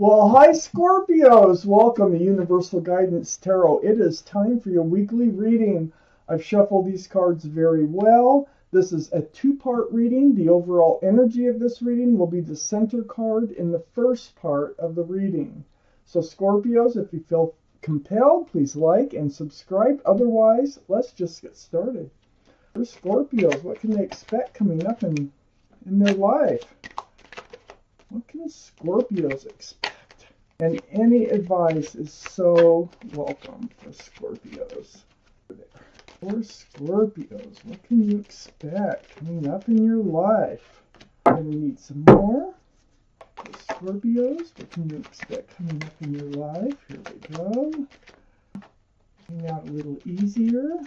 Well, hi Scorpios! Welcome to Universal Guidance Tarot. It is time for your weekly reading. I've shuffled these cards very well. This is a two-part reading. The overall energy of this reading will be the center card in the first part of the reading. So Scorpios, if you feel compelled, please like and subscribe. Otherwise, let's just get started. For Scorpios, what can they expect coming up in their life? What can Scorpios expect? And any advice is so welcome for Scorpios. For Scorpios, what can you expect coming up in your life? And we need some more. For Scorpios, what can you expect coming up in your life? Here we go. Getting out a little easier.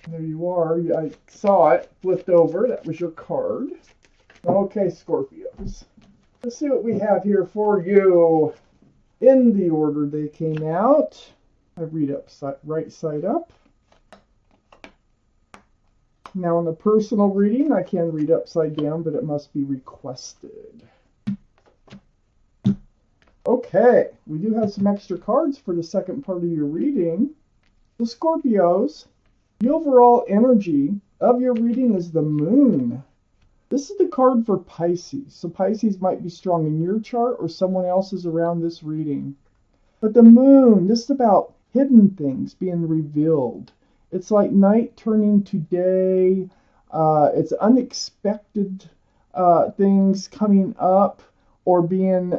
There you are. I saw it flipped over. That was your card. Okay, Scorpios. Let's see what we have here for you in the order they came out. I read right side up. Now in the personal reading, I can read upside down, but it must be requested. Okay, we do have some extra cards for the second part of your reading. The Scorpios, the overall energy of your reading is the Moon. This is the card for Pisces. So Pisces might be strong in your chart or someone else's around this reading. But the Moon, this is about hidden things being revealed. It's like night turning to day. It's unexpected things coming up or being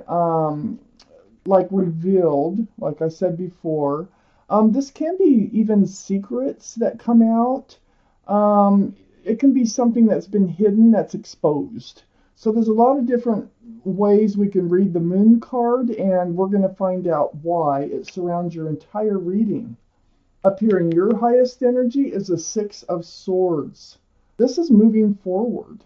like revealed, like I said before. This can be even secrets that come out. It can be something that's been hidden that's exposed. So there's a lot of different ways we can read the Moon card, and we're going to find out why it surrounds your entire reading. Up here in your highest energy is the Six of Swords. This is moving forward,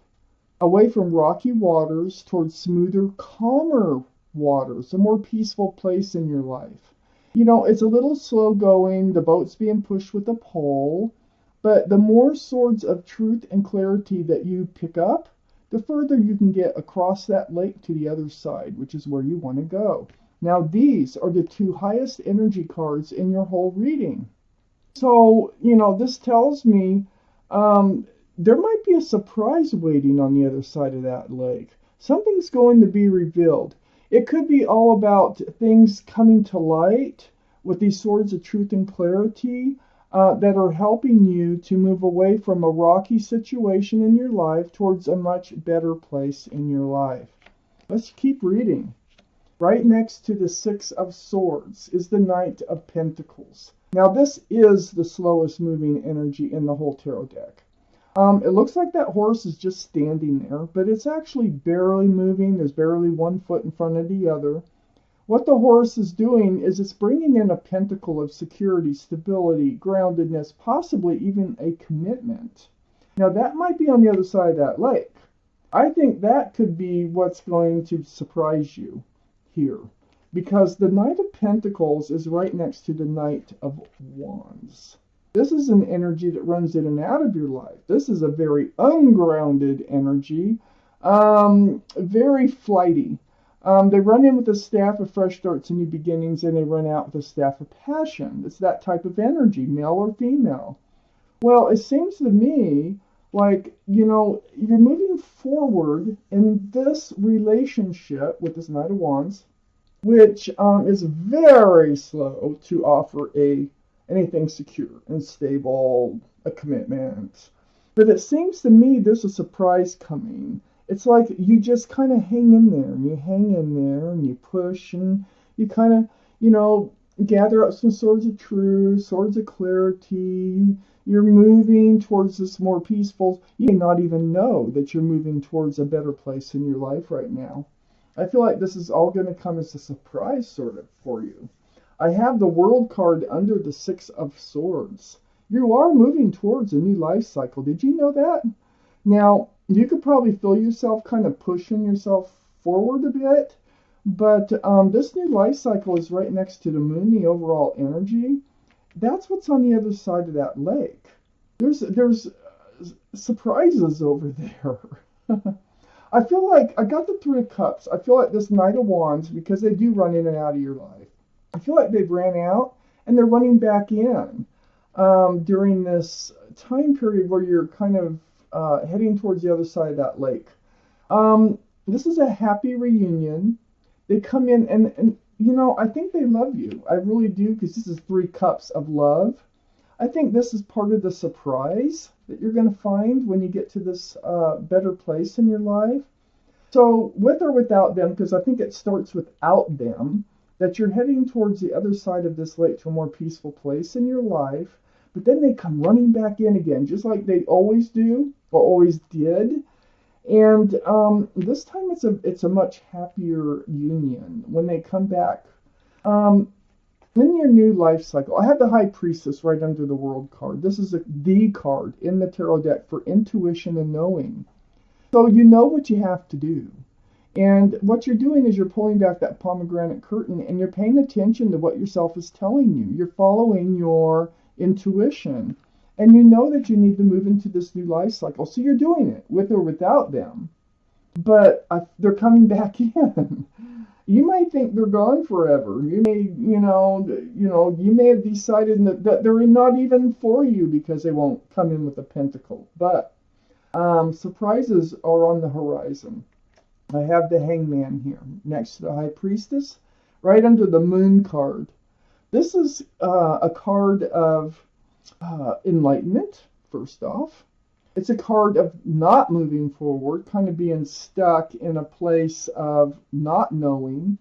away from rocky waters towards smoother, calmer waters, a more peaceful place in your life. You know, it's a little slow going. The boat's being pushed with a pole. But the more swords of truth and clarity that you pick up, the further you can get across that lake to the other side, which is where you want to go. Now, these are the two highest energy cards in your whole reading. So, you know, this tells me there might be a surprise waiting on the other side of that lake. Something's going to be revealed. It could be all about things coming to light with these swords of truth and clarity. That are helping you to move away from a rocky situation in your life towards a much better place in your life. Let's keep reading. Right next to the Six of Swords is the Knight of Pentacles. Now this is the slowest moving energy in the whole tarot deck. It looks like that horse is just standing there, but it's actually barely moving. There's barely one foot in front of the other. What the horse is doing is it's bringing in a pentacle of security, stability, groundedness, possibly even a commitment. Now that might be on the other side of that lake. I think that could be what's going to surprise you here. Because the Knight of Pentacles is right next to the Knight of Wands. This is an energy that runs in and out of your life. This is a very ungrounded energy, very flighty. They run in with a staff of fresh starts and new beginnings, and they run out with a staff of passion. It's that type of energy, male or female. Well, it seems to me like, you know, you're moving forward in this relationship with this Knight of Wands, which is very slow to offer anything secure and stable, a commitment. But it seems to me there's a surprise coming. It's like you just kind of hang in there, and you hang in there, and you push, and you kind of, you know, gather up some swords of truth, swords of clarity. You're moving towards this more peaceful. You may not even know that you're moving towards a better place in your life right now. I feel like this is all going to come as a surprise sort of for you. I have the World card under the Six of Swords. You are moving towards a new life cycle. Did you know that? Now, you could probably feel yourself kind of pushing yourself forward a bit, but this new life cycle is right next to the Moon, the overall energy. That's what's on the other side of that lake. There's surprises over there. I feel like I got the Three of Cups. I feel like this Knight of Wands, because they do run in and out of your life. I feel like they've ran out and they're running back in during this time period where you're kind of heading towards the other side of that lake. This is a happy reunion. They come in and you know, I think they love you. I really do, because this is Three Cups of love. I think this is part of the surprise that you're going to find when you get to this better place in your life. So with or without them, because I think it starts without them, that you're heading towards the other side of this lake to a more peaceful place in your life. But then they come running back in again, just like they always do or always did. And this time it's a much happier union when they come back. In your new life cycle, I have the High Priestess right under the World card. This is the card in the tarot deck for intuition and knowing. So you know what you have to do. And what you're doing is you're pulling back that pomegranate curtain and you're paying attention to what yourself is telling you. You're following your intuition. And you know that you need to move into this new life cycle. So you're doing it with or without them. But they're coming back in. You might think they're gone forever. You may, you may have decided that they're not even for you because they won't come in with a pentacle. But surprises are on the horizon. I have the Hangman here next to the High Priestess, right under the Moon card. This is a card of enlightenment, first off. It's a card of not moving forward, kind of being stuck in a place of not knowing.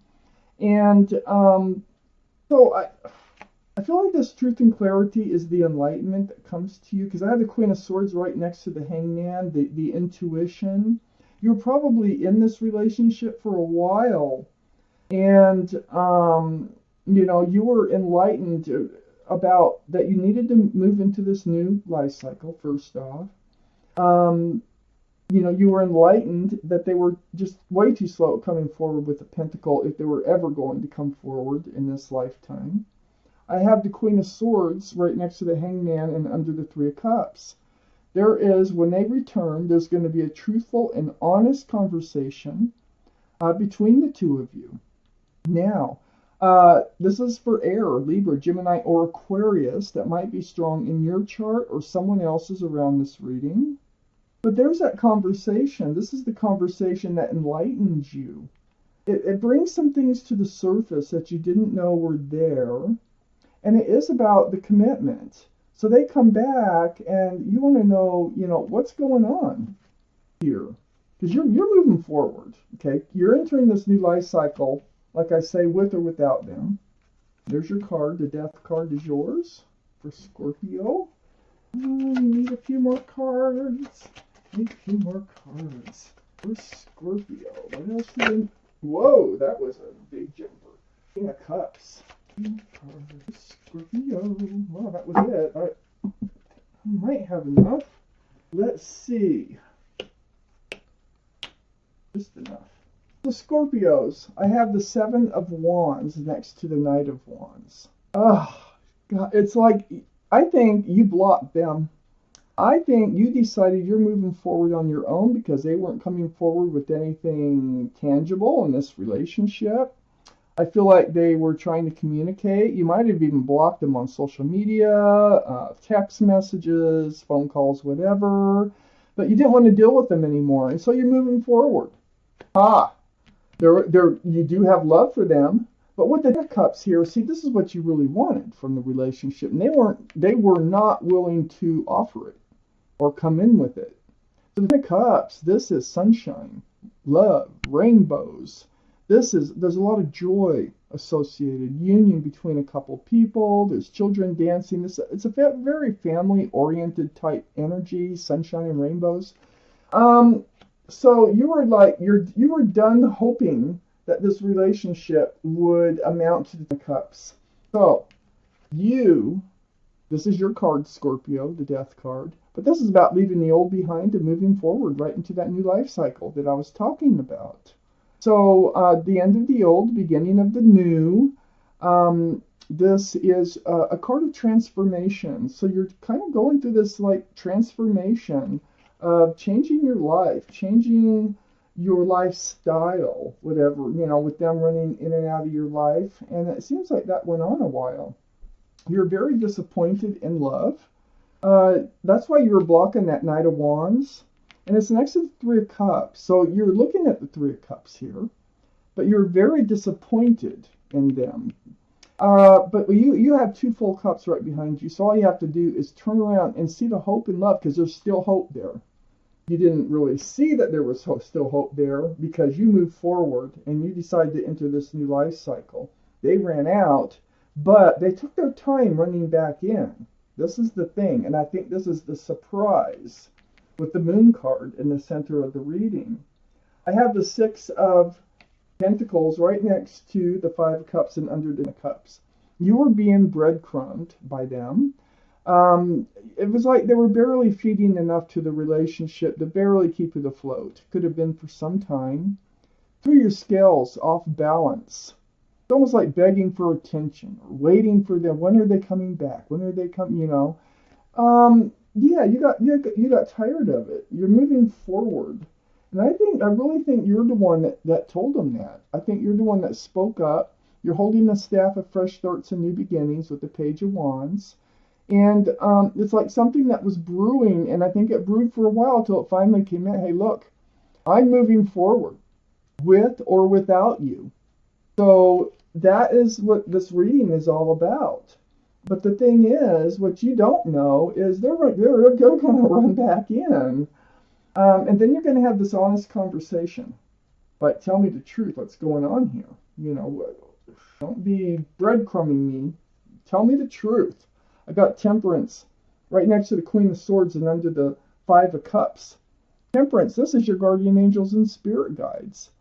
And so I feel like this truth and clarity is the enlightenment that comes to you, because I have the Queen of Swords right next to the Hangman, the intuition. You're probably in this relationship for a while, and you were enlightened about that you needed to move into this new life cycle, first off. You were enlightened that they were just way too slow at coming forward with the pentacle if they were ever going to come forward in this lifetime. I have the Queen of Swords right next to the Hangman and under the Three of Cups. There is, when they return, there's going to be a truthful and honest conversation between the two of you. Now, this is for air, Libra, Gemini, or Aquarius that might be strong in your chart or someone else's around this reading. But there's that conversation. This is the conversation that enlightens you. It brings some things to the surface that you didn't know were there. And it is about the commitment. So they come back and you want to know, what's going on here. Because you're moving forward, okay? You're entering this new life cycle, like I say, with or without them. There's your card. The Death card is yours for Scorpio. We need a few more cards. For Scorpio. What else do we... Whoa, that was a big jumper. King of Cups. Scorpio. Well, that was it. All right. I might have enough. Let's see. Just enough. The Scorpios. I have the Seven of Wands next to the Knight of Wands. Oh, God. It's like, I think you blocked them. I think you decided you're moving forward on your own because they weren't coming forward with anything tangible in this relationship. I feel like they were trying to communicate. You might have even blocked them on social media, text messages, phone calls, whatever. But you didn't want to deal with them anymore, and so you're moving forward. You do have love for them, but with the Death Cups here, see, this is what you really wanted from the relationship, and they were not willing to offer it or come in with it. So the Death Cups, this is sunshine, love, rainbows. There's a lot of joy associated, union between a couple people. There's children dancing. It's a very family-oriented type energy, sunshine and rainbows. So you were like you were done hoping that this relationship would amount to the Cups. So this is your card, Scorpio, the Death card. But this is about leaving the old behind and moving forward right into that new life cycle that I was talking about. So the end of the old, beginning of the new. This is a card of transformation. So you're kind of going through this like transformation of changing your life, changing your lifestyle, whatever, with them running in and out of your life. And it seems like that went on a while. You're very disappointed in love. That's why you were blocking that Knight of Wands. And it's next to the Three of Cups. So you're looking at the Three of Cups here. But you're very disappointed in them. But you have two full cups right behind you. So all you have to do is turn around and see the hope and love, because there's still hope there. You didn't really see that there was still hope there because you moved forward and you decided to enter this new life cycle. They ran out, but they took their time running back in. This is the thing, and I think this is the surprise with the Moon card in the center of the reading. I have the Six of Pentacles right next to the Five of Cups and under the Cups. You were being breadcrumbed by them. It was like they were barely feeding enough to the relationship to barely keep it afloat. Could have been for some time. Threw your scales off balance. It's almost like begging for attention or waiting for them. When are they coming back? When are they coming? Yeah, you got tired of it. You're moving forward. And I really think you're the one that told them that. I think you're the one that spoke up. You're holding the staff of fresh starts and new beginnings with the Page of Wands. And it's like something that was brewing, and I think it brewed for a while till it finally came out. Hey, look, I'm moving forward with or without you. So that is what this reading is all about. But the thing is, what you don't know is they're going to run back in. And then you're going to have this honest conversation. Like, tell me the truth. What's going on here? Don't be breadcrumbing me. Tell me the truth. I got Temperance right next to the Queen of Swords and under the Five of Cups. Temperance, this is your guardian angels and spirit guides.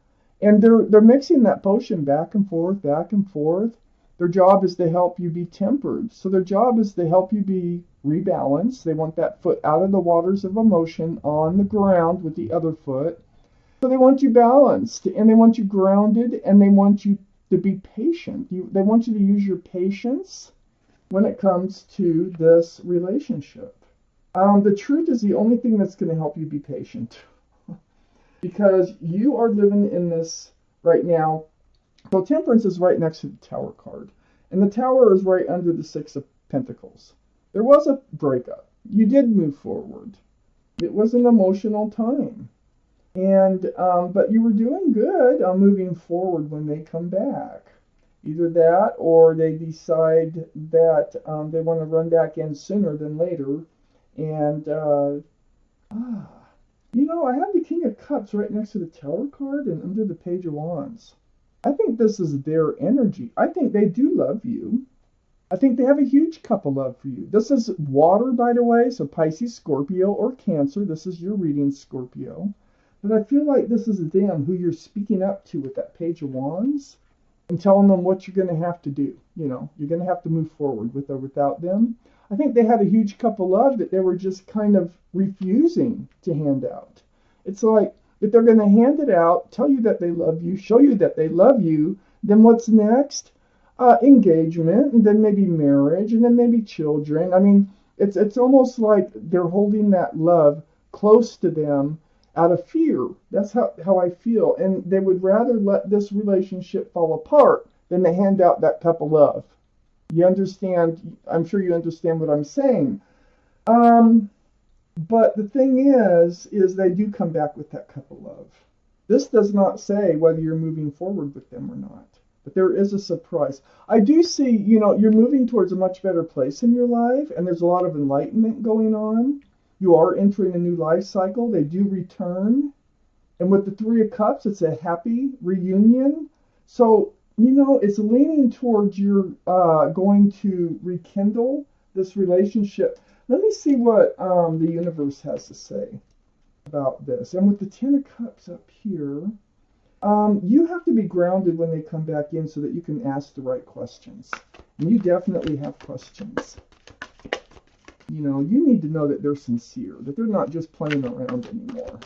And they're mixing that potion back and forth, back and forth. Their job is to help you be tempered. So their job is to help you be rebalanced. They want that foot out of the waters of emotion on the ground with the other foot. So they want you balanced, and they want you grounded, and they want you to be patient. They want you to use your patience when it comes to this relationship. The truth is the only thing that's going to help you be patient. Because you are living in this right now. So Temperance is right next to the Tower card. And the Tower is right under the Six of Pentacles. There was a breakup. You did move forward. It was an emotional time. And but you were doing good on moving forward when they come back. Either that or they decide that they want to run back in sooner than later. And, I have the King of Cups right next to the Tower card and under the Page of Wands. I think this is their energy. I think they do love you. I think they have a huge cup of love for you. This is water, by the way, so Pisces, Scorpio, or Cancer. This is your reading, Scorpio. But I feel like this is them who you're speaking up to with that Page of Wands and telling them what you're going to have to do. You're going to have to move forward with or without them. I think they had a huge cup of love that they were just kind of refusing to hand out. It's like, if they're going to hand it out, tell you that they love you, show you that they love you, then what's next? Engagement, and then maybe marriage, and then maybe children. I mean, it's almost like they're holding that love close to them out of fear. That's how I feel. And they would rather let this relationship fall apart than to hand out that cup of love. You understand? I'm sure you understand what I'm saying. But the thing is they do come back with that cup of love. This does not say whether you're moving forward with them or not. But there is a surprise. I do see, you're moving towards a much better place in your life, and there's a lot of enlightenment going on. You are entering a new life cycle. They do return. And with the Three of Cups, it's a happy reunion. So, it's leaning towards you're going to rekindle this relationship. Let me see what the universe has to say about this. And with the Ten of Cups up here, you have to be grounded when they come back in so that you can ask the right questions. And you definitely have questions. You need to know that they're sincere, that they're not just playing around anymore.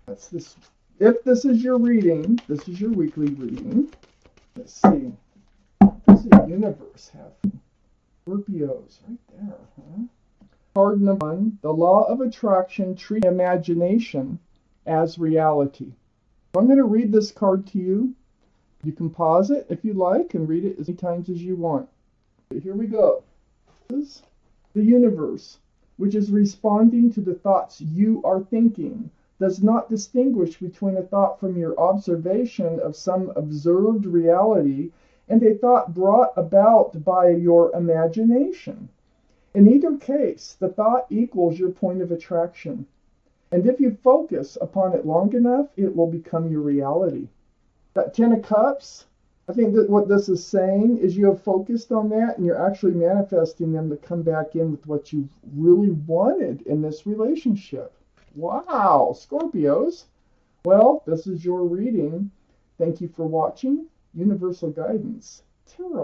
That's this. If this is your reading, this is your weekly reading. Let's see. What does the universe have? Scorpios, right there, huh? Card number 1, the law of attraction treats imagination as reality. I'm going to read this card to you. You can pause it if you like and read it as many times as you want. But here we go. This is the universe, which is responding to the thoughts you are thinking, does not distinguish between a thought from your observation of some observed reality and a thought brought about by your imagination. In either case, the thought equals your point of attraction. And if you focus upon it long enough, it will become your reality. That Ten of Cups, I think that what this is saying is you have focused on that and you're actually manifesting them to come back in with what you really wanted in this relationship. Wow, Scorpios. Well, this is your reading. Thank you for watching. Universal Guidance Tarot.